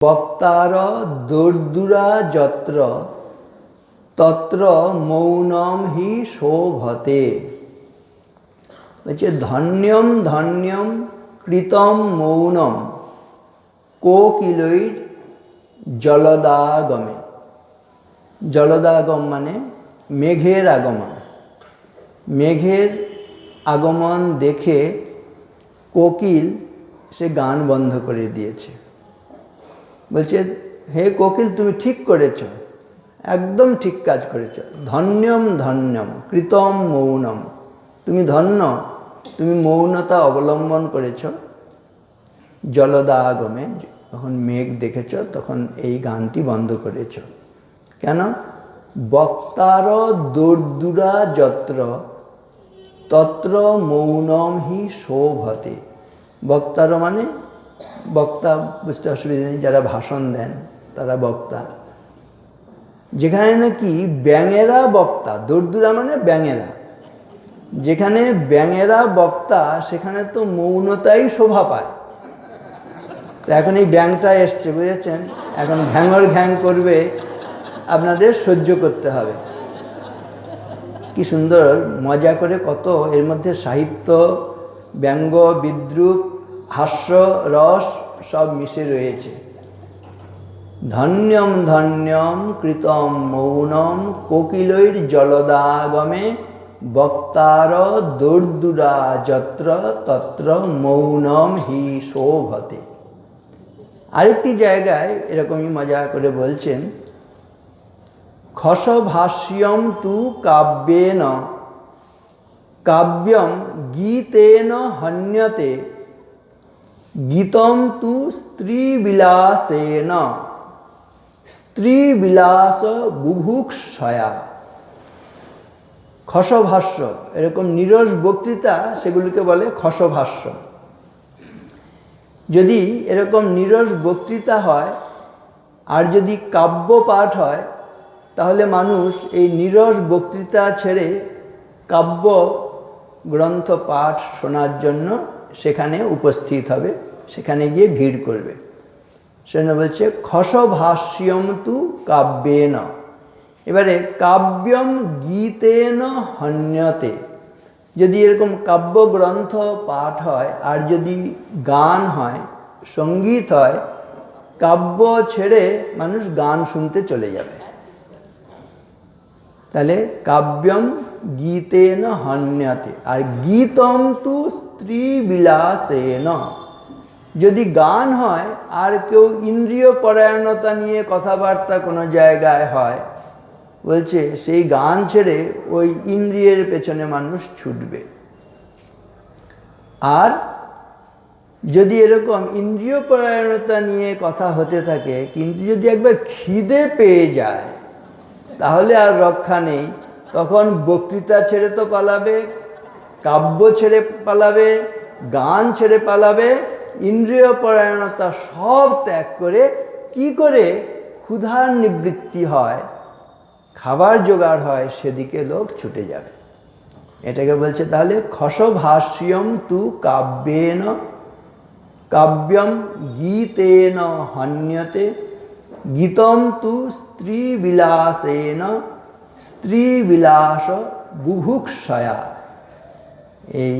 বক্তার দোর্দুরা যত্র তত্র মৌনম হি শোভতে। বলছে ধন্যম ধন্যম কৃতম মৌনম কোকিলৈর জলদাগমে। জলদাগম মানে মেঘের আগমন। মেঘের আগমন দেখে কোকিল সে গান বন্ধ করে দিয়েছে। বলছে হে কোকিল, তুমি ঠিক করেছ, একদম ঠিক কাজ করেছ। ধন্যম ধন্যম কৃতম মৌনম, তুমি ধন্য, তুমি মৌনতা অবলম্বন করেছ। জলদাগমে, যখন মেঘ দেখেছ তখন এই গানটি বন্ধ করেছ। কেন? বক্তার দোর্দুরা যত্র তত্র মৌনম হি শোভতে। বক্তার মানে, বক্তা বুঝতে অসুবিধা নেই, যারা ভাষণ দেন তারা বক্তা। যেখানে নাকি ব্যাঙেরা বক্তা, দোর্দুরা মানে ব্যাঙেরা, যেখানে ব্যাঙেরা বক্তা সেখানে তো মৌনতাই শোভা পায়। তো এখন এই ব্যাঙটা এসছে, বুঝেছেন, এখন ঘ্যাঙর ঘ্যাং করবে, আপনাদের সহ্য করতে হবে। কি সুন্দর মজা করে, কত এর মধ্যে সাহিত্য, ব্যঙ্গ, বিদ্রূপ, হাস্য, রস সব মিশে রয়েছে। ধন্যম ধন্যম কৃতম মৌনম কোকিলৈর জলদাগমে বক্তার দোর্দুরা যত্র তত্র মৌনম হি শোভতে। আরেকটি জায়গায় এরকমই মজা করে বলছেন, খসভাষ্যম তু কাব্যেন কাব্যম গীতেন হন্যতে গীতম তু স্ত্রীবিলাসেন স্ত্রীবিলাস বুভুক্ষয়া। খসভাষ্য, এরকম নিরস বক্তৃতা, সেগুলিকে বলে খসভাষ্য। যদি এরকম নিরস বক্তৃতা হয় আর যদি কাব্য পাঠ হয়, তাহলে মানুষ এই নিরস বক্তৃতা ছেড়ে কাব্য গ্রন্থ পাঠ শোনার জন্য সেখানে উপস্থিত হবে, সেখানে গিয়ে ভিড় করবে। সেজন্য বলছে খসভাষ্যম তু কাব্যেন। এবারে কাব্যম গীতেন হন্যতে, যদি এরকম কাব্যগ্রন্থ পাঠ হয় আর যদি গান হয়, সঙ্গীত হয়, কাব্য ছেড়ে মানুষ গান শুনতে চলে যাবে। তাহলে কাব্যম গীতেন হন্যতে, আর গীতম তু স্ত্রীবিলাসেন। যদি গান হয় আর কেউ ইন্দ্রিয় পরায়ণতা নিয়ে কথাবার্তা কোনো জায়গায় হয়, বলছে সেই গান ছেড়ে ওই ইন্দ্রিয়ের পেছনে মানুষ ছুটবে। আর যদি এরকম ইন্দ্রিয় পরায়ণতা নিয়ে কথা হতে থাকে, কিন্তু যদি একবার খিদে পেয়ে যায়, তাহলে আর রক্ষা নেই। তখন বক্তৃতা ছেড়ে তো পালাবে, কাব্য ছেড়ে পালাবে, গান ছেড়ে পালাবে, ইন্দ্রিয় পরায়ণতা সব ত্যাগ করে কি করে ক্ষুধার নিবৃত্তি হয়, খাবার জোগাড় হয়, সেদিকে লোক ছুটে যাবে। এটাকে বলছে তাহলে খসভাষ্যম তু কাব্যেন কাব্যম গীতেন হন্যতে গীতম তু স্ত্রীবিলাসেন স্ত্রীবিলাস বুভুক্ষয়া। এই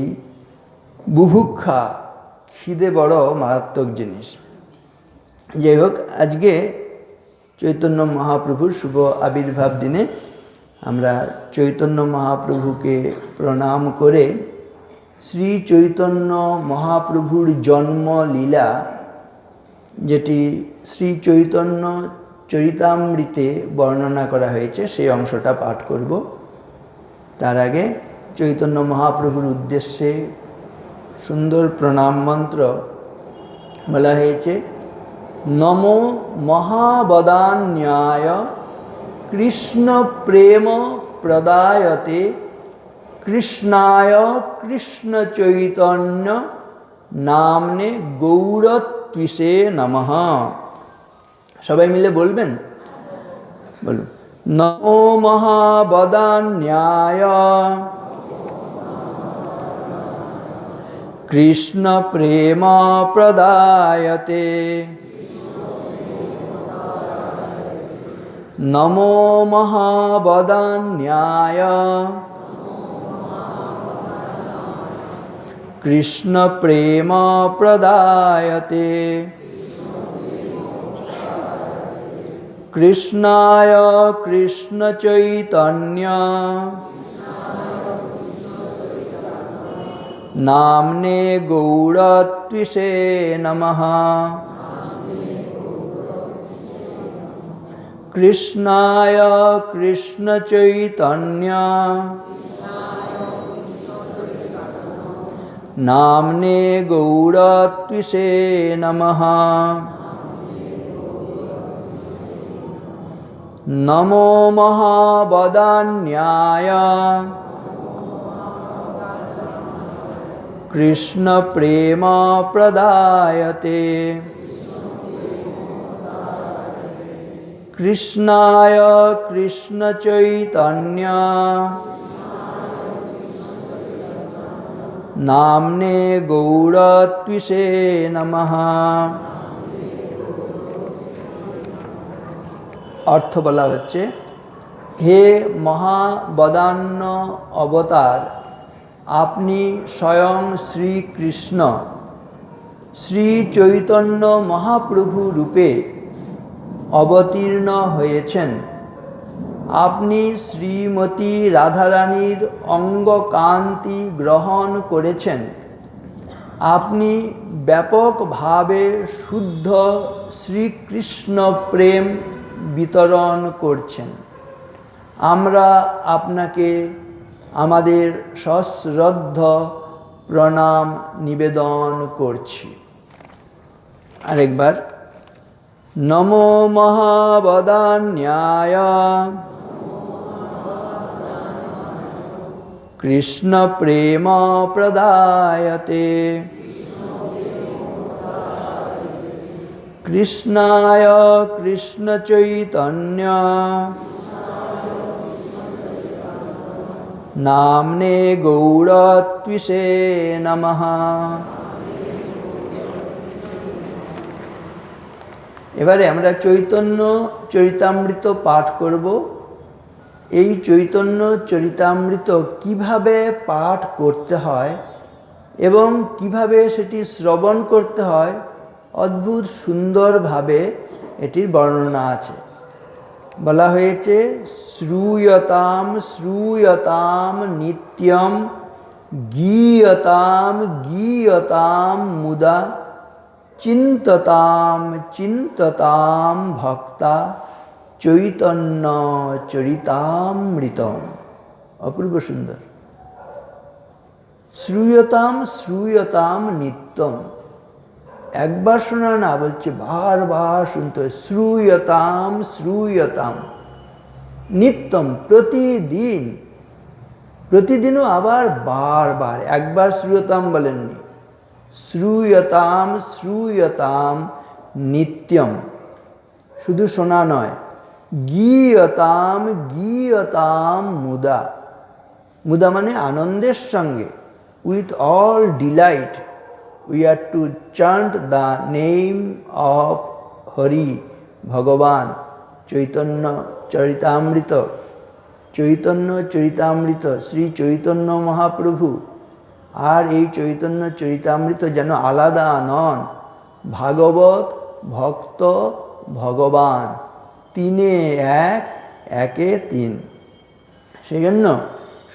বুভুক্ষা, খিদে বড় মারাত্মক জিনিস। যাই হোক, আজকে চৈতন্য মহাপ্রভুর শুভ আবির্ভাব দিনে আমরা চৈতন্য মহাপ্রভুকে প্রণাম করে শ্রী চৈতন্য মহাপ্রভুর জন্ম লীলা, যেটি শ্রী চৈতন্য চরিতামৃতে বর্ণনা করা হয়েছে, সেই অংশটা পাঠ করব। তার আগে চৈতন্য মহাপ্রভুর উদ্দেশ্যে সুন্দর প্রণাম মন্ত্র বলা হয়েছে। নমো মহাবদান্যায় কৃষ্ণ প্রেম প্রদায়তে কৃষ্ণায় কৃষ্ণ চৈতন্য নামনে গৌরত্বিষে নমঃ। সবাই মিলে বলবেন, বলুন। নমো মহাবদান্যায় কৃষ্ণ প্রেম প্রদায়তে नमो महावदान्याय कृष्ण प्रेम प्रदायते कृष्णाय कृष्ण चैतन्य नाम्ने गौरत्विषे नमः। कृष्णाय कृष्ण चैतन्य नाम्ने गौरत्विषे नमः। नमो महावदान्याय कृष्ण प्रेम प्रदायते कृष्णाय कृष्ण चैतन्य नाम्ने गौरत्विषे नमः। अर्थ বলা হচ্ছে, হে মহাবদান্য অবতার, আপনি স্বয়ং শ্রীকৃষ্ণ শ্রী চৈতন্য মহাপ্রভু রূপে অবতীর্ণ হয়েছেন। আপনি শ্রীমতী রাধারানীর অঙ্গকান্তি গ্রহণ করেছেন। আপনি ব্যাপকভাবে শুদ্ধ শ্রীকৃষ্ণ প্রেম বিতরণ করছেন। আমরা আপনাকে আমাদের সশ্রদ্ধ প্রণাম নিবেদন করছি। আরেকবার, নমো মহাবদান্যায় কৃষ্ণ প্রেম প্রদায়তে কৃষ্ণায় কৃষ্ণ চৈতন্য নাম্নে গৌরত্বিষে নমঃ। এবারে আমরা চৈতন্য চরিতামৃত পাঠ করব। এই চৈতন্য চরিতামৃত কিভাবে পাঠ করতে হয় এবং কিভাবে সেটি শ্রবণ করতে হয়, অদ্ভুত সুন্দরভাবে এটির বর্ণনা আছে। বলা হয়েছে, শ্রূয়তাম শ্রূয়তাম নিত্যম গীয়তাম গীয়তাম মুদা চিন্ততাম চিন্ততাম ভক্তা চৈতন্য চরিতামৃতম। অপূর্ব সুন্দর। শ্রূয়তাম শ্রূয়তাম নিত্যম, একবার শোনা না, বলছে বারবার শুনতে হয়। শ্রূয়তাম শ্রূয়তাম নিত্যম, প্রতিদিন, প্রতিদিনও আবার বারবার, একবার শ্রূয়তাম বলেননি। শ্রূয়তাম শ্রূয়তাম নিত্যম, শুধু শোনা নয়। গীয়তাম গীয়তাম মুদা, মুদা মানে আনন্দের সঙ্গে, with all delight we are to chant the name of Hari, ভগবান। চৈতন্য চরিতামৃত, চৈতন্য চরিতামৃত শ্রী চৈতন্য মহাপ্রভু। আর এই চৈতন্য চরিতামৃত যেন আলাদা নন। ভাগবত, ভক্ত, ভগবান, তিনে এক, একে তিন। সেই জন্য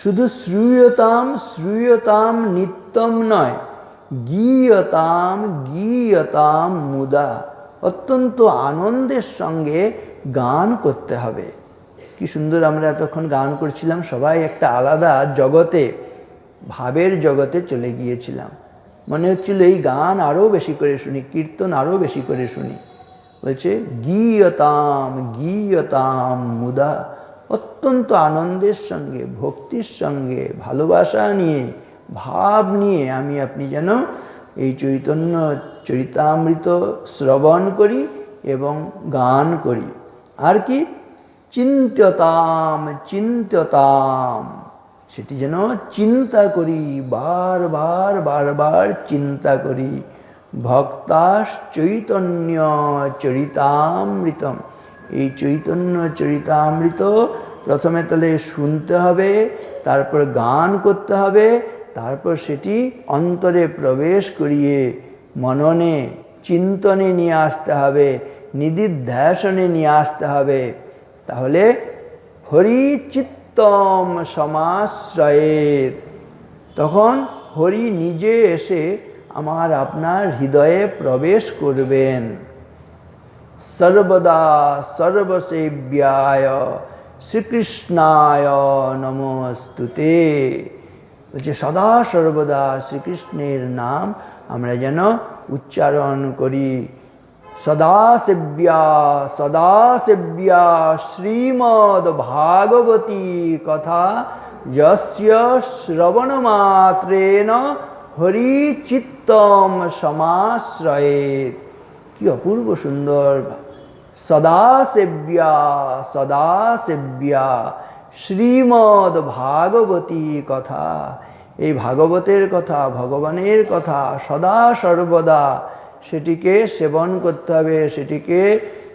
শুধু শ্রূয়তাম শ্রূয়তাম নিত্যম নয়, গীয়তাম গীয়তাম মুদা, অত্যন্ত আনন্দের সঙ্গে গান করতে হবে। কি সুন্দর আমরা এতক্ষণ গান করছিলাম, সবাই একটা আলাদা জগতে, ভাবের জগতে চলে গিয়েছিলাম। মনে হচ্ছিল এই গান আরও বেশি করে শুনি, কীর্তন আরও বেশি করে শুনি। বলছে গীয়তাম গীয়তাম মুদা, অত্যন্ত আনন্দের সঙ্গে, ভক্তির সঙ্গে, ভালোবাসা নিয়ে, ভাব নিয়ে আমি আপনি যেন এই চৈতন্য চরিতামৃত শ্রবণ করি এবং গান করি। আর কি, চিন্ত্যতাম চিন্ত্যতাম, সেটি যেন চিন্তা করি, বারবার বারবার চিন্তা করি। ভক্তাস চৈতন্য চরিতামৃতম, এই চৈতন্য চরিতামৃত প্রথমে তাহলে শুনতে হবে, তারপর গান করতে হবে, তারপর সেটি অন্তরে প্রবেশ করিয়ে মননে চিন্তনে নিয়ে আসতে হবে, নিদিধ্যাসনে নিয়ে আসতে হবে। তাহলে হরিচিত্তম সমাশ্রয়েত, তখন হরি নিজে এসে আমার আপনার হৃদয়ে প্রবেশ করবেন। সর্বদা সর্বসেব্যায় শ্রীকৃষ্ণায় নমস্তুতে। বলছে সদা সর্বদা শ্রীকৃষ্ণের নাম আমরা যেন উচ্চারণ করি। সদা সেব্যা শ্রীমদ্ ভাগবতী কথা যস্য শ্রবণ মাত্রেণ হরিচিত্তম সমাশ্রয়েত। কি অপূর্ব সুন্দর! সদা সেব্যা শ্রীমদ্ ভাগবতী কথা। এই ভাগবতের কথা, ভগবানের কথা সদা সর্বদা সেটিকে সেবন করতে হবে, সেটিকে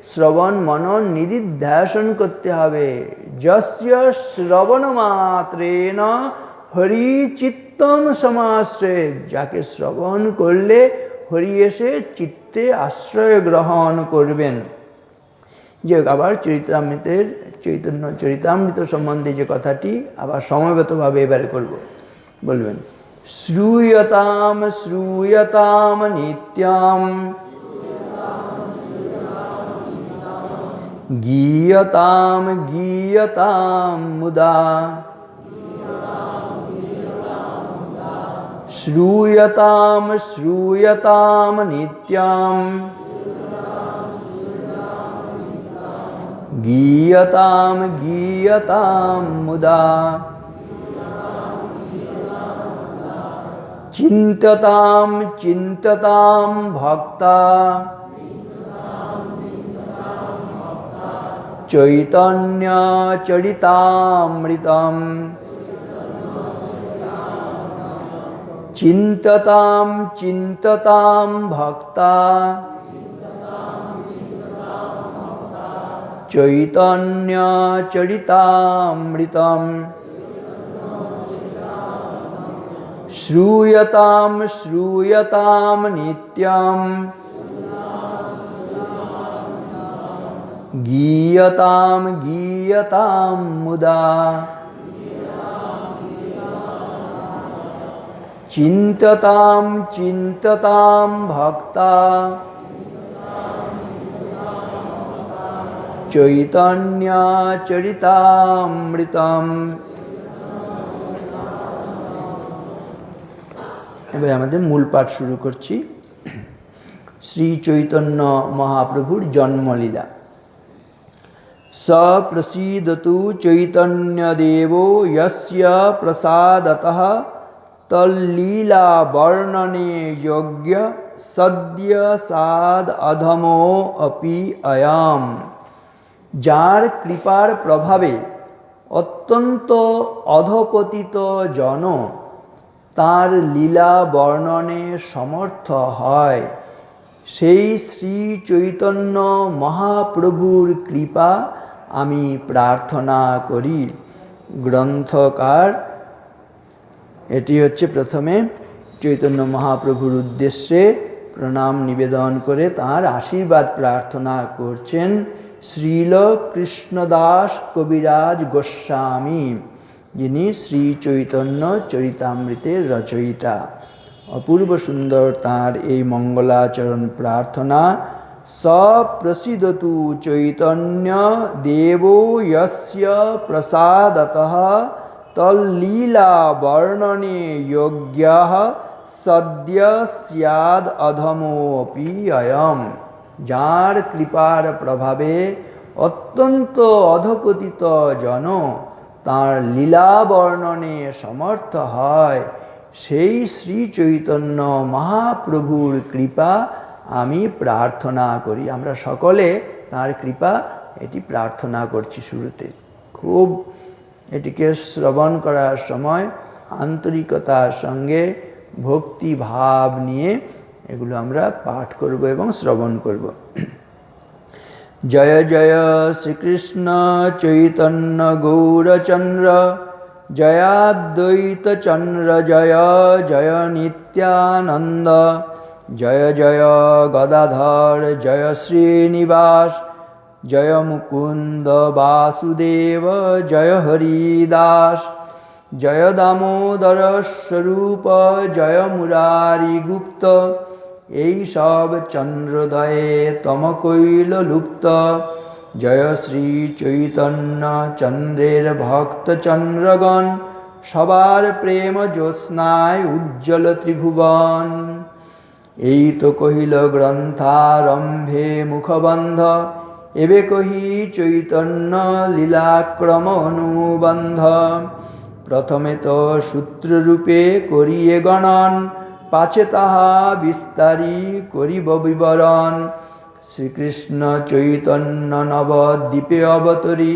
শ্রবণ মনন নিদিধ্যাসন করতে হবে। যস্য শ্রবণ মাত্রেণ হরিচিত্তম সমাশ্রয়েত, যাকে শ্রবণ করলে হরি এসে চিত্তে আশ্রয় গ্রহণ করবেন। যে আবার চৈতন্য চরিতামৃত সম্বন্ধে যে কথাটি আবার সময়গতভাবে এবারে করব, বলবেন শ্রূয়তাম শ্রূয়তাম নিত্যম গীয়তাম গীয়তাম মুদা। শ্রূয়তাম শ্রূয়তাম নিত্যম গীয়তাম গীয়তাম মুদা। চিন্ততাম চিন্ততাম ভক্তা চৈতন্য চরিতামৃতম। চিন্ততাম চিন্ততাম ভক্তা চৈতন্য চরিতামৃতম। শ্রূয়তাম শ্রূয়তাম নিত্যম গীয়তাম গীয়তাম মুদা। চিন্ততাম চিন্ততাম ভক্তা চৈতন্য চরিতামৃতম। এবার আমাদের মূল পাঠ শুরু করছি। শ্রী চৈতন্য মহাপ্রভুর জন্মলীলা। স প্রসীদতু চৈতন্যদেবো যস্য প্রসাদতঃ তল্লীলা বর্ণনে যোগ্য সদ্য সাদ অধমো অপি অয়াম। যার কৃপার প্রভাবে অত্যন্ত অধপতিত জন তাঁর লীলা বর্ণনে সমর্থ হয়, সেই শ্রী চৈতন্য মহাপ্রভুর কৃপা আমি প্রার্থনা করি। গ্রন্থকার এটি হচ্ছে প্রথমে চৈতন্য মহাপ্রভুর উদ্দেশ্যে প্রণাম নিবেদন করে তাঁর আশীর্বাদ প্রার্থনা করছেন শ্রীল কৃষ্ণদাস কবিরাজ গোস্বামী, যিনি শ্রী চৈতন্য চরিতামৃতের রচয়িতা। অপূর্ব সুন্দর তাঁর এই মঙ্গলাচরণ প্রার্থনা। স প্রসীদতু চৈতন্য দেবো যস্য প্রসাদতঃ তল্লীলা বর্ণনে যোগ্যঃ সদ্য স্যাদ অধমোপি অয়ম। যার কৃপার প্রভাবে অত্যন্ত অধপতিত জন তাঁর লীলা বর্ণনে সমর্থ হয়, সেই শ্রী চৈতন্য মহাপ্রভুর কৃপা আমি প্রার্থনা করি। আমরা সকলে তাঁর কৃপা এটি প্রার্থনা করছি শুরুতে। খুব এটিকে শ্রবণ করার সময় আন্তরিকতার সঙ্গে ভক্তি ভাব নিয়ে এগুলো আমরা পাঠ করব এবং শ্রবণ করব। জয় জয় শ্রীকৃষ্ণ চৈতন্য গৌরচন্দ্র জয়াদ্বৈত চন্দ্র জয় জয় নিত্যানন্দ জয় জয় গদাধর জয় শ্রীনিবাস জয় মুকুন্দ বাসুদেব জয় হরিদাস জয় দামোদর স্বরূপ জয় মুরারি গুপ্ত এই সব চন্দ্রোদয়ে তম কৈল লুপ্ত জয় শ্রী চৈতন্য চন্দ্রের ভক্ত চন্দ্রগণ সবার প্রেম জ্যোৎস্নায় উজ্জ্বল ত্রিভুবন। এই তো কহিল গ্রন্থারম্ভে মুখবন্ধ এবে কহি চৈতন্য লীলাক্রম অনুবন্ধ। প্রথমে তো সূত্ররূপে করিয়ে গণন পাছে তাহা বিস্তারি করিব বিবরণ। শ্রীকৃষ্ণ চৈতন্য নবদ্বীপে অবতরী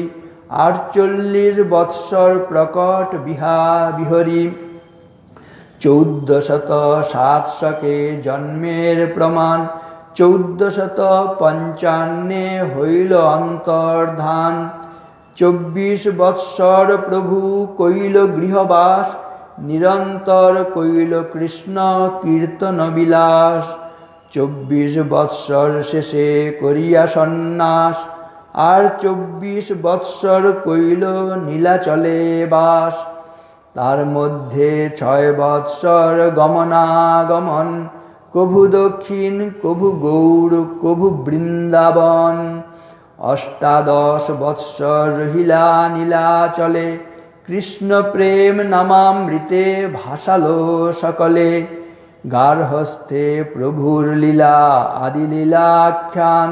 ৪৮ বৎসর প্রকট বিহরি। ১৪০৭ শকে জন্মের প্রমাণ ১৪৫৫ হইল অন্তর্ধান। ২৪ বৎসর প্রভু কইল গৃহবাস নিরন্তর কইল কৃষ্ণ কীর্তন বিলাস। ২৪ বৎসর শেষে করিয়া সন্ন্যাস আর ২৪ বৎসর কইল নীলাচলে বাস। তার মধ্যে ৬ বৎসর গমনাগমন কভু দক্ষিণ কভু গৌড় কভু বৃন্দাবন। ৮৮ বৎসর রহিলা নীলাচলে কৃষ্ণ প্রেম নামামৃতে ভাসালো সকলে। গার্হস্থ্যে প্রভুর লীলা আদি লীলাখ্যান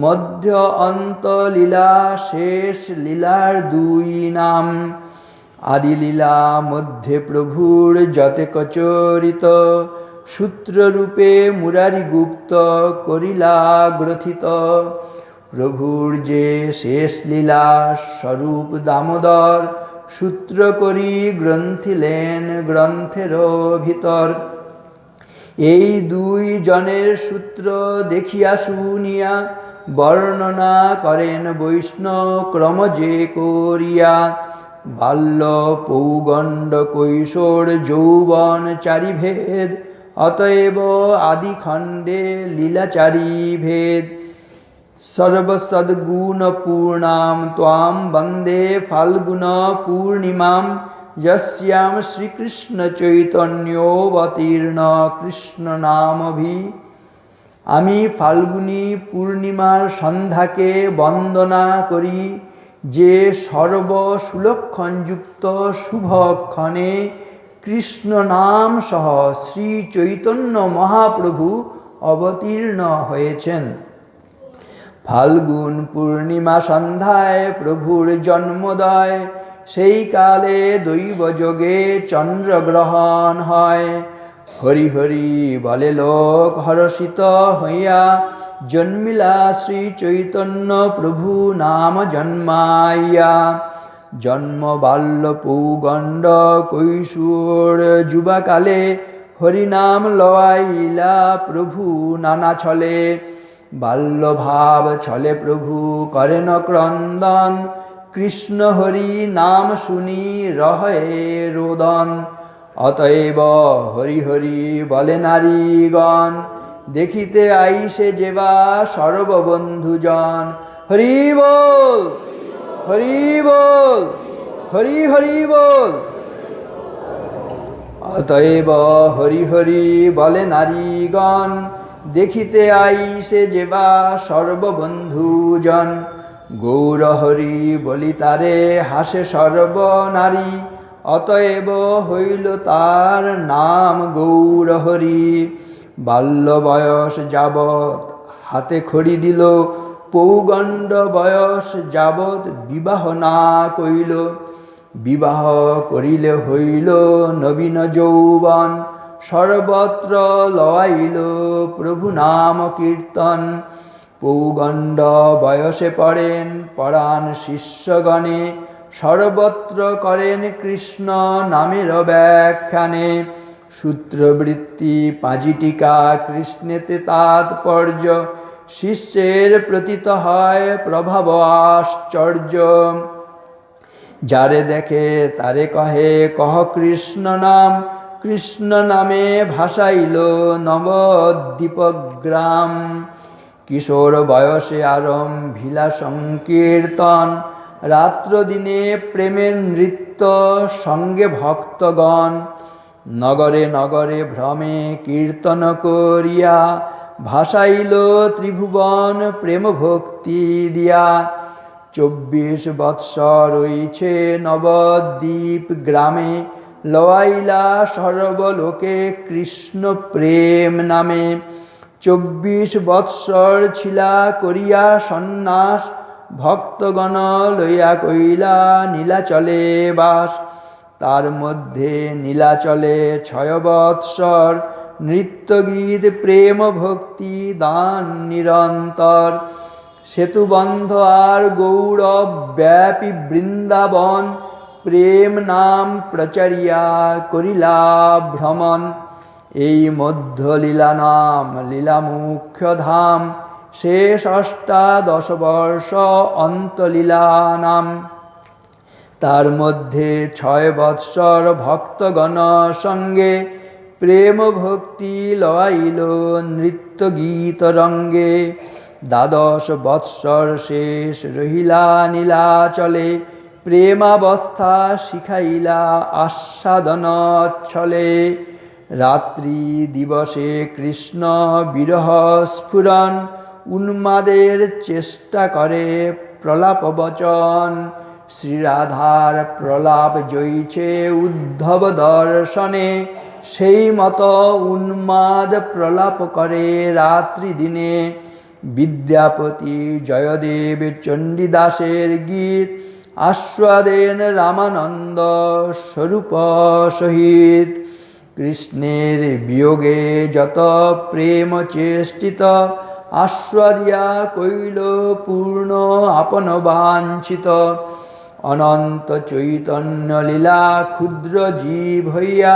মধ্য অন্ত লীলা শেষ লীলার ২ নাম। আদি লীলা মধ্যে প্রভুর যতেক চরিত সূত্ররূপে মুরারি গুপ্ত করিলা গ্রথিত। প্রভুর যে শেষ লীলা স্বরূপ দামোদর সূত্র করি গ্রন্থিলেন গ্রন্থের ভিতর। এই ২ জনের সূত্র দেখিয়া শুনিয়া বর্ণনা করেন বৈষ্ণব ক্রম যে করিয়া। বাল্য পৌগণ্ড কৈশোর যৌবন ৪ ভেদ অতএব আদিখণ্ডে লীলা ৪ ভেদ। সর্বসদ্গুণ পূর্ণাম ত্বাম বন্দে ফাল্গুন পূর্ণিমাম যস্যাম শ্রীকৃষ্ণ চৈতন্যোবতীর্ণ কৃষ্ণ নামভি। আমি ফাল্গুনী পূর্ণিমার সন্ধ্যাকে বন্দনা করি যে সর্বসুলক্ষণযুক্ত শুভক্ষণে কৃষ্ণ নাম সহ শ্রী চৈতন্য মহাপ্রভু অবতীর্ণ হয়েছেন। ফাল্গুন পূর্ণিমা সন্ধ্যায় প্রভুর জন্মোদয় সেই কালে দৈবযোগে চন্দ্রগ্রহণ হয়। হরি হরি বলে লোক হর্ষিত হইয়া জন্মিলা শ্রী চৈতন্য প্রভু নাম জন্মাইয়া। জন্ম বাল্য পৌগণ্ড কৈশোর যুবাকালে হরিনাম লওয়াইলা প্রভু নানা ছলে। বাল্যভাব ছলে প্রভু করেন ক্রন্দন কৃষ্ণ হরি নাম শুনি রহে রোদন। অতএব হরি হরি বলে নারীগণ দেখিতে আইসে যেবা সর্ববন্ধুজন। হরি বল হরি বল হরি হরি বল। অতএব হরি হরি বলে নারীগণ দেখিতে আইসে যেবা সর্ববন্ধুজন। গৌর হরি বলি তারে হাসে সর্বনারী অতএব হইল তার নাম গৌর হরি। বাল্য বয়স যাবৎ হাতে খড়ি দিল পৌগণ্ড বয়স যাবৎ বিবাহ না কইল। বিবাহ করিলে হইল নবীন যৌবন সর্বত্র লওয়াইল প্রভু নাম কীর্তন। পৌগণ্ড বয়সে পড়েন পরাণ শিষ্যগণে সর্বত্র করেন কৃষ্ণ নামের ব্যাখ্যানে। সূত্রবৃত্তি পাঁজি টিকা কৃষ্ণেতে তাৎপর্য শিষ্যের প্রতীত হয় প্রভাব আশ্চর্য। যারে দেখে তারে কহে কহ কৃষ্ণ নাম, কৃষ্ণ নামে ভাসাইল নবদ্বীপগ্রাম। কিশোর বয়সে আরম্ভিলা সংকীর্তন, রাত্র দিনে প্রেমের নৃত্য সঙ্গে ভক্তগণ। নগরে নগরে ভ্রমে কীর্তন করিয়া, ভাসাইল ত্রিভুবন প্রেম ভক্তি দিয়া। 24 বৎসর রইছে নবদ্বীপ গ্রামে, লওয়াইলা সর্বলোকে কৃষ্ণ প্রেম নামে। 24 বৎসর ছিলা করিয়া সন্ন্যাস, ভক্তগণ লইয়া কইলা নীলাচলে বাস। তার মধ্যে নীলাচলে 6 বৎসর, নৃত্য গীত প্রেম ভক্তি দান নিরন্তর। সেতুবন্ধ আর গৌরব ব্যাপী বৃন্দাবন, প্রেম নাম প্রচারিয়া করিলা ভ্রমণ। এই মধ্য লীলা নাম লীলা মুখ্য ধাম, শেষ 18 বর্ষ অন্তলীলা নাম। তার মধ্যে 6 বৎসর ভক্তগণ সঙ্গে, প্রেম ভক্তি লওয়াইল নৃত্য গীত রঙ্গে। 12 বৎসর শেষ রহিলা নীলাচলে, প্রেমাবস্থা শিখাইলা আস্বাদন ছলে। রাত্রি দিবসে কৃষ্ণ বিরহ স্ফুরণ, উন্মাদের চেষ্টা করে প্রলাপ বচন। শ্রীরাধার প্রলাপ জয়ছে উদ্ধব দর্শনে, সেই মতো উন্মাদ প্রলাপ করে রাত্রি দিনে। বিদ্যাপতি জয়দেব চণ্ডীদাসের গীত, আস্বাদেন রামানন্দ স্বরূপ সহিত। কৃষ্ণের বিয়োগে যত প্রেম চেষ্টিত, আস্বাদিয়া কইল পূর্ণ আপন বাঞ্ছিত। অনন্ত চৈতন্য লীলা ক্ষুদ্র জীব হইয়া,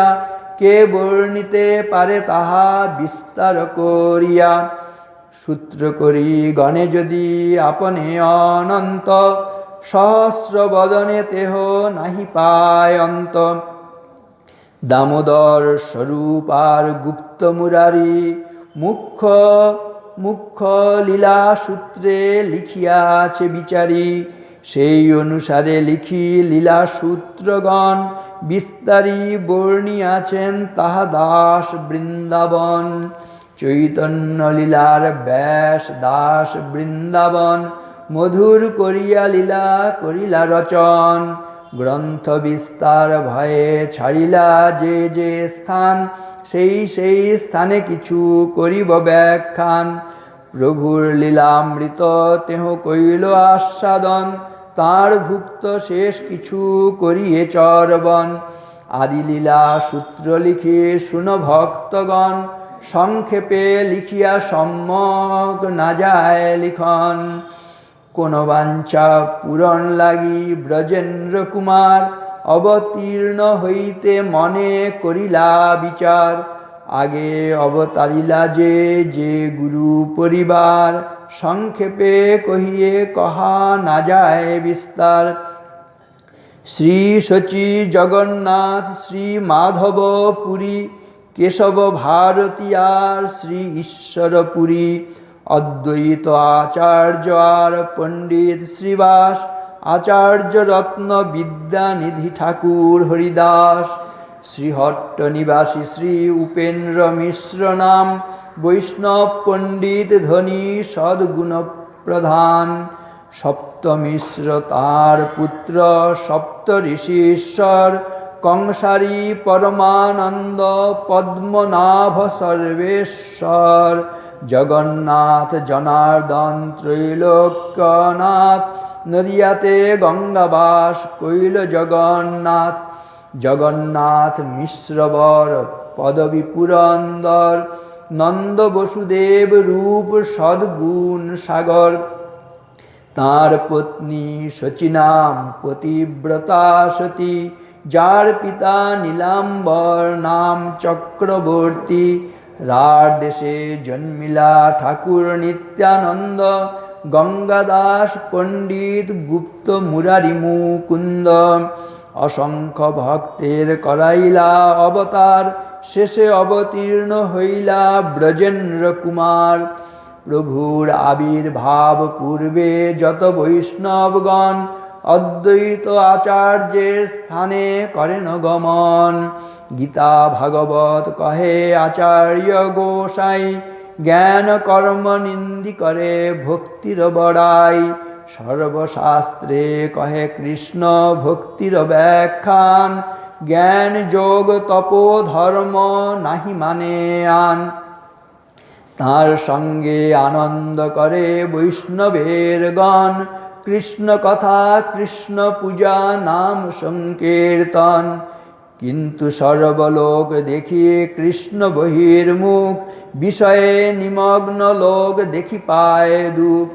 কে বর্ণিতে পারে তাহা বিস্তার করিয়া। সূত্র করি গণে যদি আপনে অনন্ত, সহস্র বদনে তেহ নাহি পায় অন্ত। দামোদর স্বরূপ আর গুপ্ত মুরারি, মুখ্য মুখ্য লীলা সূত্রে লিখিয়াছে বিচারি। সেই অনুসারে লিখি লীলা সূত্রগণ, বিস্তারি বর্ণিয়াছেন তাহা দাস বৃন্দাবন। চৈতন্য লীলার ব্যাস দাস বৃন্দাবন, মধুর করিয়া লীলা করিলা রচন। গ্রন্থ বিস্তার ভয়ে ছাড়িলা যে যে স্থান, সেই সেই স্থানে কিছু করিব ব্যাখ্যান। প্রভুর লীলামৃত তেহ কইল আস্বাদন, তাঁর ভুক্ত শেষ কিছু করিয়ে চরবন। আদি লীলা সূত্র লিখি শুন ভক্তগণ, সংক্ষেপে লিখিয়া সম্যক না যায় লিখন। কোন বাঞ্ছা পূরণ লাগি ব্রজেন্দ্র কুমার, অবতীর্ণ হইতে মনে করিলা বিচার। আগে অবতারিলা যে যে গুরু পরিবার, সংক্ষেপে কহিয়ে কহা না যায় বিস্তার। শ্রী শচী জগন্নাথ শ্রী মাধব পুরী, কেশব ভারতী আর শ্রী ঈশ্বরপুরী। অদ্বৈত আচার্য আর পণ্ডিত শ্রীবাস, আচার্য রত্ন বিদ্যানিধি ঠাকুর হরিদাস। শ্রীহট্ট নিবাসী শ্রী উপেন্দ্র মিশ্র নাম, বৈষ্ণব পণ্ডিত ধনী সদ্গুণ প্রধান। সপ্তমিশ্র তাঁর পুত্র সপ্ত ঋষীশ্বর, কংসারী পরমানন্দ পদ্মনাভ সর্বেশ্বর। জগন্নাথ জনার্দন ত্রৈলোক্যনাথ, নদিয়াতে গঙ্গাবাস কইল জগন্নাথ। জগন্নাথ মিশ্রবর পদবী পুরন্দর, নন্দ বসুদেব রূপ সদ্গুণ সাগর। তাঁর পত্নী শচীনাম পতিব্রতা সতী, যার পিতা নীলাম্বর নাম চক্রবর্তী। রার দেশে জন্মিলা ঠাকুর নিত্যানন্দ, গঙ্গাদাস পণ্ডিত গুপ্ত মুরারি মুকুন্দ। অসংখ্য ভক্তের করাইলা অবতার, শেষে অবতীর্ণ হইলা ব্রজেন্দ্র কুমার। প্রভুর আবির্ভাব পূর্বে যত বৈষ্ণবগণ, অদ্বৈত আচার্যের স্থানে করেন গমন। গীতা ভাগবত কহে আচার্য গোসাই, জ্ঞান কর্ম নিন্দি করে ভক্তির বড়াই। সর্বশাস্ত্রে কহে কৃষ্ণ ভক্তির ব্যাখ্যান, জ্ঞান যোগ তপ ধর্ম নাহি মানে আন। তার সঙ্গে আনন্দ করে বৈষ্ণবের গণ, কৃষ্ণ কথা কৃষ্ণ পূজা নাম সংকীর্তন। কিন্তু সর্বলোক দেখিয়ে কৃষ্ণ বহির্মুখ, বিষয়ে নিমগ্ন লোক দেখি পায় দুঃখ।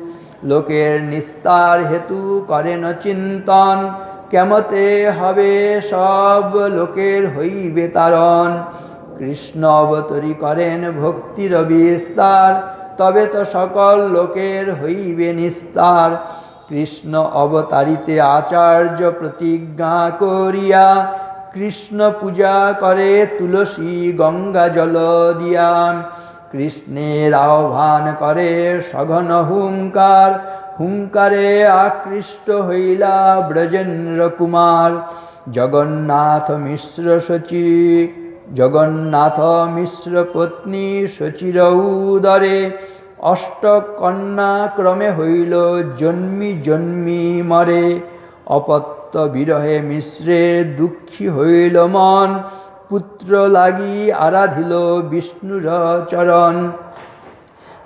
লোকের নিস্তার হেতু করেন চিন্তন, কেমতে হবে সব লোকের হইবে তারণ। কৃষ্ণ অবতরী করেন ভক্তির বিস্তার, তবে তো সকল লোকের হইবে নিস্তার। কৃষ্ণ অবতারিতে আচার্য প্রতিজ্ঞা করিয়া, কৃষ্ণ পূজা করে তুলসী গঙ্গা জল দিয়া। কৃষ্ণের আহ্বান করে সঘন হুঙ্কার, হুঙ্কারে আকৃষ্ট হইলা ব্রজেন্দ্র কুমার। জগন্নাথ মিশ্র শচী, জগন্নাথ মিশ্র পত্নী শচীর উদরে, অষ্টকন্যা ক্রমে হইল জন্মি জন্মি মরে। অপত্য বিরহে মিশ্রের দুঃখী হইল মন, পুত্র লাগি আরাধিল বিষ্ণুর চরণ।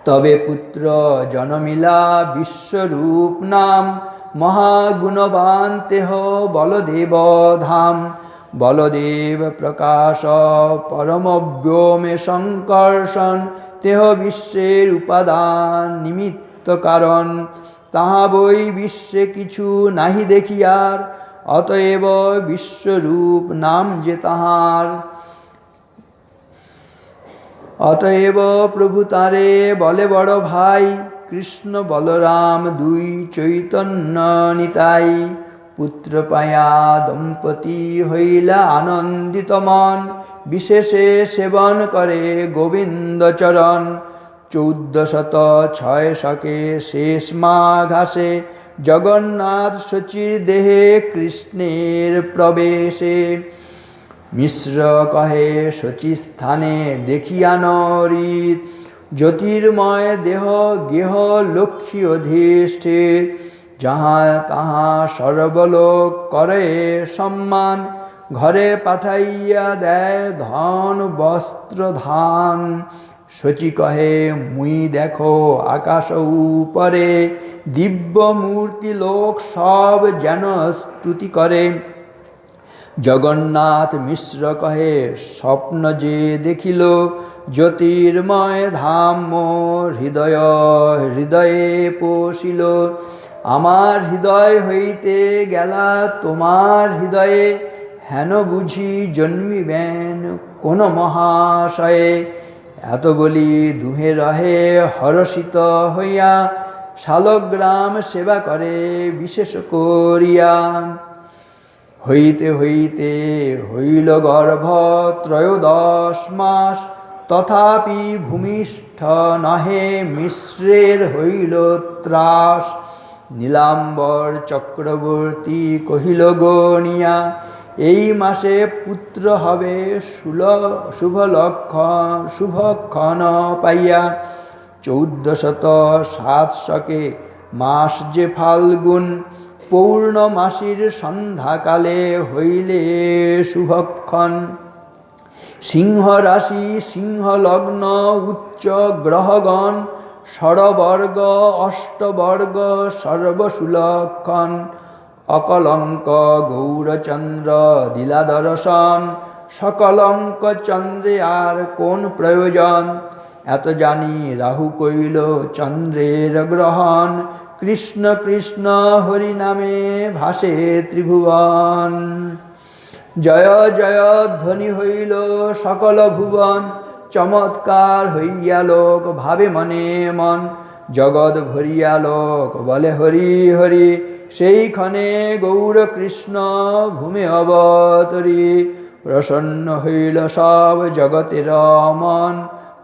তবে পুত্র জনমিলা বিশ্বরূপ নাম, মহাগুণবান তেহ বলদেব ধাম। বলদেব প্রকাশ পরম ব্যোমে সংকর্ষণ, তেহ বিশ্বের উপাদান নিমিত্ত কারণ। তাহা বই বিশ্বে কিছু নাহি দেখিয়ার, অতএব বিশ্বরূপ নাম যে তাহার। অতএব প্রভু তারে বলে বড় ভাই, কৃষ্ণ বলরাম দুই চৈতন্য নিতাই। পুত্র পায়া দম্পতি হইলা আনন্দিত মন, বিশেষে সেবন করে গোবিন্দ চরণ। 1406 শকে শেষ মাঘ আসে, জগন্নাথ শচীর দেহে কৃষ্ণের প্রবেশে। মিশ্র কহে শচী স্থানে দেখিয়া নরিত, জ্যোতির্ময় দেহ গেহ লক্ষ্মী অধিষ্ঠিত। যাহা তাহা সর্বলোক করে সম্মান, ঘরে পাঠাইয়া দেয় ধন বস্ত্র ধান। শচী কহে মুই দেখো আকাশ উপরে, দিব্য মূর্তি লোক সব যেন স্তুতি করে। জগন্নাথ মিশ্র কহে স্বপ্ন যে দেখিল, জ্যোতির্ময় ধাম মোর হৃদয় হৃদয়ে পোষিল। আমার হৃদয় হইতে গেলা তোমার হৃদয়ে, হেন বুঝি জন্মিবেন কোন মহাশয়ে। এত বলি দুহে রহে হরষিত হইয়া, শালগ্রাম সেবা করে বিশেষ করিয়া। হইতে হইতে হইল গর্ভ 13 মাস, তথাপি ভূমিষ্ঠ নহে মিশ্রের হইল ত্রাস। নীলাম্বর চক্রবর্তী কহিল গনিয়া, এই মাসে পুত্র হবে শুভক্ষণ পাইয়া। 1407 শকে মাস যে ফাল্গুন, পৌর্ণমাসীর সন্ধ্যাকালে হইলে শুভক্ষণ। সিংহ রাশি সিংহ লগ্ন উচ্চ গ্রহগণ, ষড়বর্গ অষ্টবর্গ সর্বসুলক্ষণ। অকলঙ্ক গৌরচন্দ্র দিলা দর্শন, সকলঙ্ক চন্দ্রে আর কোন প্রয়োজন। এত জানি রাহু কইল চন্দ্রের গ্রহণ, কৃষ্ণ কৃষ্ণ হরি নামে ভাসে ত্রিভুবন। জয় জয় ধ্বনি হইল সকল ভুবন, চমৎকার হইয়া লোক ভাবে মনে মন, জগৎ ভরিয়া লোক বলে হরি হরি, সেইখানে গৌর কৃষ্ণ ভূমে অবতরী। প্রসন্ন হইল সব জগতের মন,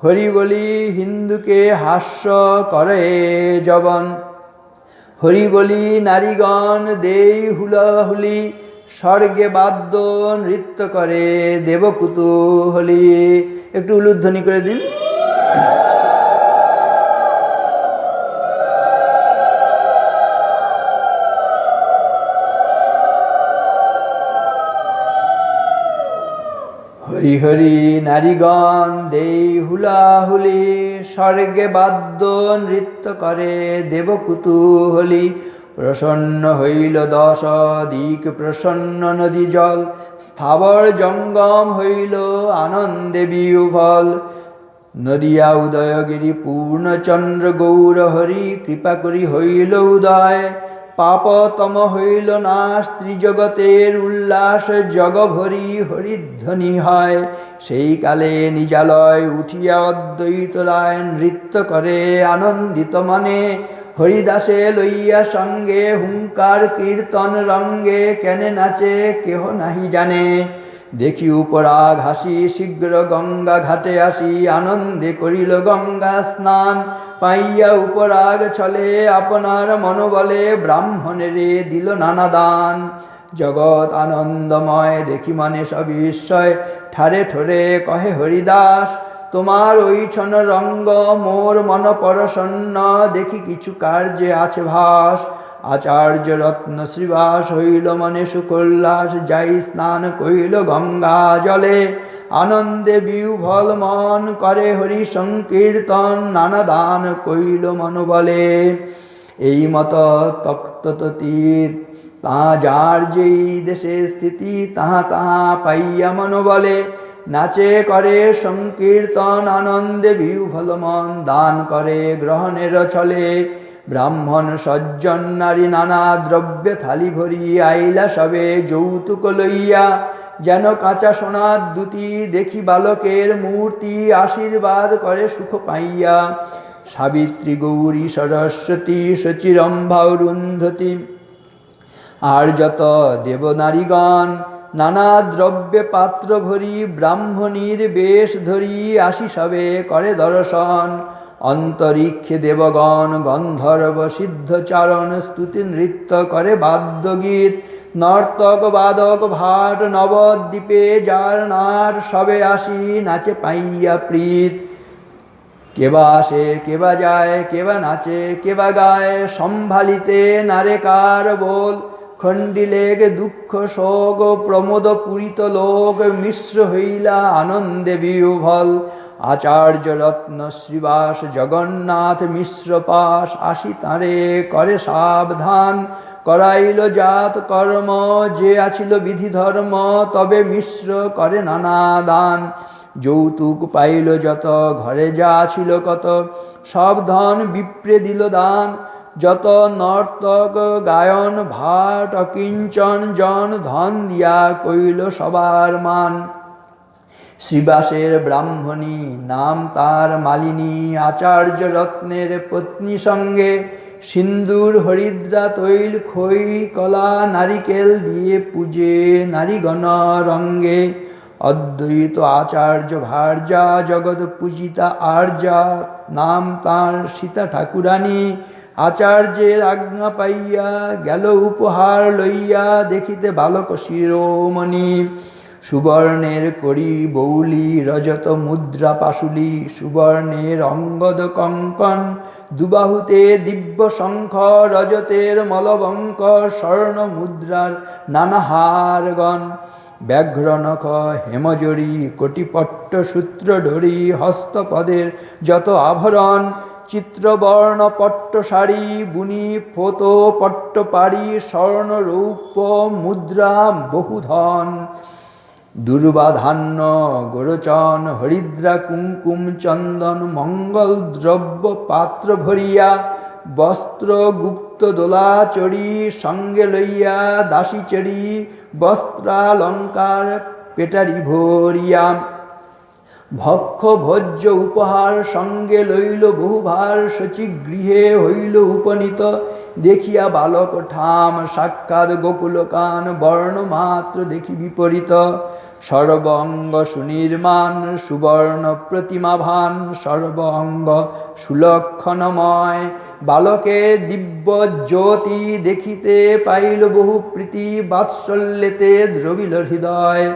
হরি বলি হিন্দুকে হাস্য করে জবন। হরি বলি নারীগণ দেই হুলাহুলি, স্বর্গে বাদ্য নৃত্য করে দেব কুতূহলী। একটু উলুধ্বনি করে দিন। হরি হরি নারীগণ দেই হুলাহুলি, স্বর্গে বাদ্য নৃত্য করে দেব কুতূহলী। প্রসন্ন হইল দশ দিক প্রসন্ন নদী জল, স্থাবর জঙ্গম হইল আনন্দে বিহ্বল। নদিয়া উদয়গিরি পূর্ণচন্দ্র গৌর হরি, কৃপা করি হইল উদয়। পাপতম হইল নাশ ত্রিজগতের উল্লাস, জগভরি হরিধ্বনি হয়। সেই কালে নিজালয় উঠিয়া অদ্বৈত রায়, নৃত্য করে আনন্দিত মনে। হরিদাসে লইয়া সঙ্গে হুঙ্কার কীর্তন রঙ্গে, কেনে নাচে কেহ নাহি জানে। দেখি উপরাগ হাসি শীঘ্র গঙ্গা ঘাটে আসি, আনন্দে করিল গঙ্গা স্নান। পাইয়া উপরাগ ছলে আপনার মন বলে, ব্রাহ্মণেরে দিল নানা দান। জগৎ আনন্দময় দেখি মনে সবিস্ময়, ঠারে ঠোরে কহে হরিদাস, তোমার ওইছন রঙ্গ মোর মন পরশন্ন, দেখি কিছু কার্যে আছে ভাস। আচার্য রত্ন শ্রীবাস হইল মনে সুকোল্লাস, যাই স্নান কইল গঙ্গা জলে। আনন্দে বিহ্বল মন করে হরি সংকীর্তন, নানা দান কইল মন বলে। এই মত তক্ততীত তা যার যেই দেশে স্থিতি, তাহা তাহা পাইয়া মন বলে। নাচে করে সংকীর্তন আনন্দে বিহ্বল মন, দান করে গ্রহণের ছলে। ব্রাহ্মণ সজ্জন নারী নানা দ্রব্যে থালি ভরি, আইলা সবে যৌতুক লইয়া। যেন কাঁচা সোনার দুতি দেখি বালকের মূর্তি, আশীর্বাদ করে সুখ পাইয়া। সাবিত্রী গৌরী সরস্বতী শচীরম্ভা অরুন্ধতী, আর যত দেবনারীগণ নানা দ্রব্যে পাত্র ভরি, ব্রাহ্মণীর বেশ ধরি আসি সবে করে দর্শন। অন্তরিক্ষে দেবগণ গন্ধর্ব সিদ্ধচারণ, স্তুতি নৃত্য করে বাদ্যগীত। নর্তক বাদক ভাট নবদ্বীপে যার নাট, সবে আসি নাচে পাইয়া প্রীত। কেবা আসে কেবা যায়, কেবা নাচে কেবা গায়, সম্ভালিতে নারে কার বল। খণ্ডিলেগ দুঃখ শোক প্রমোদ পূরিত লোক, মিশ্র হইলা আনন্দে বিহ্বল। আচার্য রত্ন শ্রীবাস জগন্নাথ মিশ্র পাশ, আসি তাঁরে করে সাবধান। করাইল জাত কর্ম যে আছিল বিধি ধর্ম, তবে মিশ্র করে নানা দান। যৌতুক পাইল যত ঘরে যা ছিল কত, সব ধন বিপ্রে দিল দান। যত নর্তক গায়ন ভাট অকিঞ্চন জন, ধন দিয়া কইল সবার মান। শ্রীবাসের ব্রাহ্মণী নাম তার মালিনী, আচার্য রত্নের পত্নী সঙ্গে। সিন্দুর হরিদ্রা তৈল খই কলা নারিকেল দিয়ে পূজে নারীগণ রঙ্গে। অদ্বৈত আচার্য ভার্যা জগৎ পূজিতা আর্যা, নাম তাঁর সীতা ঠাকুরানী। আচার্যের আজ্ঞা পাইয়া গেল উপহার লইয়া, দেখিতে বালক শিরোমণি। সুবর্ণের করি বৌলি রজত মুদ্রা পাশুলি, সুবর্ণের অঙ্গদ কঙ্কন। দুবাহুতে দিব্য শঙ্খ রজতের মলবঙ্ক, স্বর্ণ মুদ্রার নানা হারগণ। ব্যাঘ্র নখ হেমজরি কোটিপট্ট সূত্র ডরি, হস্তপদের যত আভরণ। চিত্রবর্ণ পট্ট শাড়ি বুনি ফোত পট্ট পাড়ি, স্বর্ণ রৌপ্য মুদ্রা বহুধন। দুর্বাধান্য গোরচন হরিদ্রা কুঙ্কুম চন্দন, মঙ্গল দ্রব্য পাত্র ভরিয়া। বস্ত্র গুপ্ত দোলা চড়ি সঙ্গে লইয়া, দাসী চেড়ি বস্ত্রালঙ্কার পেটারি ভরিয়া। ভক্ষ ভোজ্য উপহার সঙ্গে লইল বহুভার, শচী গৃহে হইল উপনীত, দেখিয়া বালক ঠাম সাক্ষাৎ গোকুলকান, বর্ণমাত্র দেখি বিপরীত। সর্ব অঙ্গ সুনির্মাণ সুবর্ণ প্রতিমা ভান, সর্ব অঙ্গ সুলক্ষণময়, বালকের দিব্য জ্যোতি দেখিতে পাইল বহু প্রীতি, বাৎসল্যেতে দ্রবিল হৃদয়।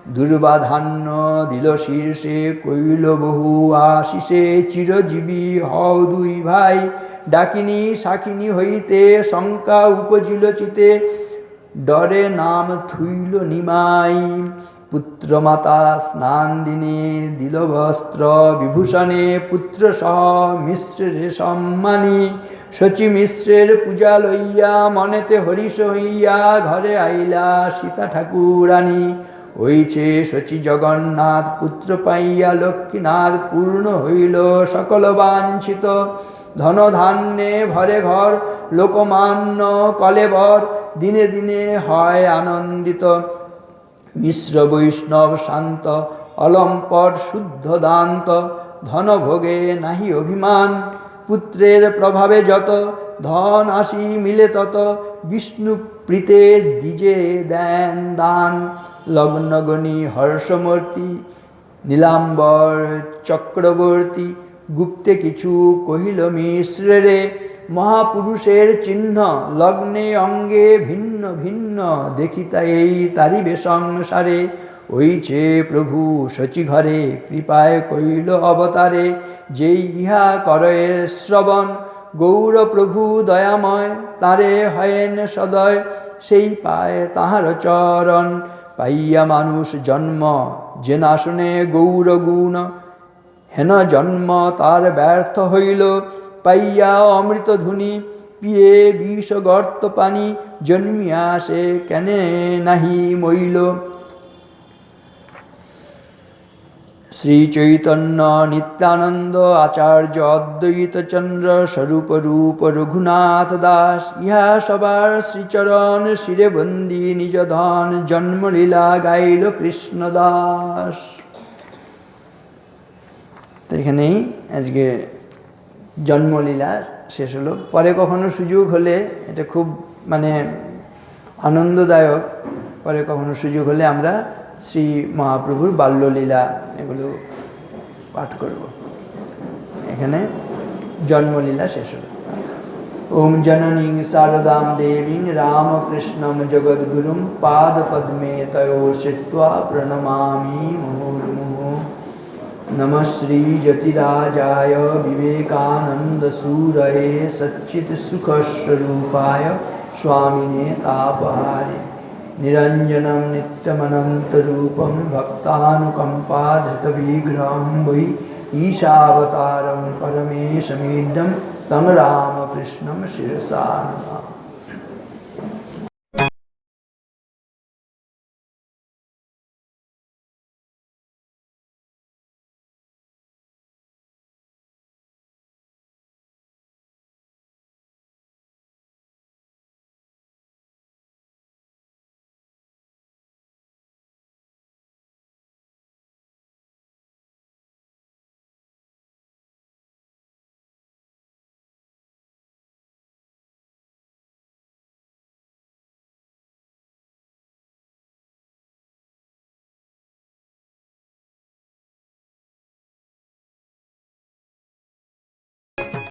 দুর্বাধান্য দিল শীর্ষে কইল বহু আশিসে, চিরজীবী হও দুই ভাই, ডাকিনী শাকিনী হইতে শঙ্কা উপজিল চিতে, ডরে নাম থুইল নিমাই। পুত্র মাতা স্নান দিনে দিল বস্ত্র বিভূষণে, পুত্র সহ মিশ্রের সম্মানী, শচী মিশ্রের পূজা লইয়া মনেতে হরিষ হইয়া, ঘরে আইলা সীতা ঠাকুরানী। হইছে শচী জগন্নাথ পুত্র পাইয়া, লক্ষ্মীনাথ পূর্ণ হইল সকল বাঞ্ছিত, ধন ধান্যে ভরে ঘর লোকমান্য কলেবর, দিনে দিনে হয় আনন্দিত। মিশ্র বৈষ্ণব শান্ত অলম্পট শুদ্ধ দান্ত, ধন ভোগে নাহি অভিমান, পুত্রের প্রভাবে যত ধন আসি মিলে তত, বিষ্ণু প্রীতে দ্বিজে দেন দান। লগ্নগণী হর্ষমূর্তি নীলাম্বর চক্রবর্তী, গুপ্তে কিছু কহিল মিশ্রে, মহাপুরুষের চিহ্ন লগ্নে অঙ্গে ভিন্ন ভিন্ন, দেখিতা এই তারিবে সংসারে। হইছে প্রভু শচী ঘরে কৃপায় কইল অবতারে, যেই ইহা করে শ্রবণ গৌর প্রভু দয়াময়, তারে হয়েন সদয় সেই পায় তাহার চরণ। পাইয়া মানুষ জন্ম যে না শুনে গৌর গুণ, হেন জন্ম তার ব্যর্থ হইল, পাইয়া অমৃত ধুনি পিয়ে বিষ গর্ত পানি, জন্মিয়া সে কেনে নাহি মইল। শ্রী চৈতন্য নিত্যানন্দ আচার্য অদ্বৈত চন্দ্র স্বরূপ রূপ রঘুনাথ দাস, ইহা সবার শ্রীচরণ শিরে বন্দি নিজ ধন, জন্মলীলা গাইল কৃষ্ণ দাস। তো এখানেই আজকে জন্মলীলা শেষ হলো। পরে কখনো সুযোগ হলে, এটা খুব মানে আনন্দদায়ক, পরে কখনো সুযোগ হলে আমরা শ্রী মহাপ্রভুর বাল্যলীলা এগুলো পাঠ করব। এখানে জন্মলীলা শেষ হল। ওম জননীং শারদাম দেবীং রামকৃষ্ণম জগদ্গুরুম, পাদপদ্মে তয়ো শ্রিত্বা প্রণমামি মুহুর্মুহুঃ। নমঃ শ্রী যতিরাজায় বিবেকানন্দ সুরয়ে, সচ্চিৎ সুখ স্বরূপায় स्वामिने तापहारिणे, निरञ्जनं नित्यमनन्तरूपं भक्तानुकम्पाधृतविग्रहं वै ईशावतारं परमेशमीड्यं तं रामकृष्णं शिरसा नमामि।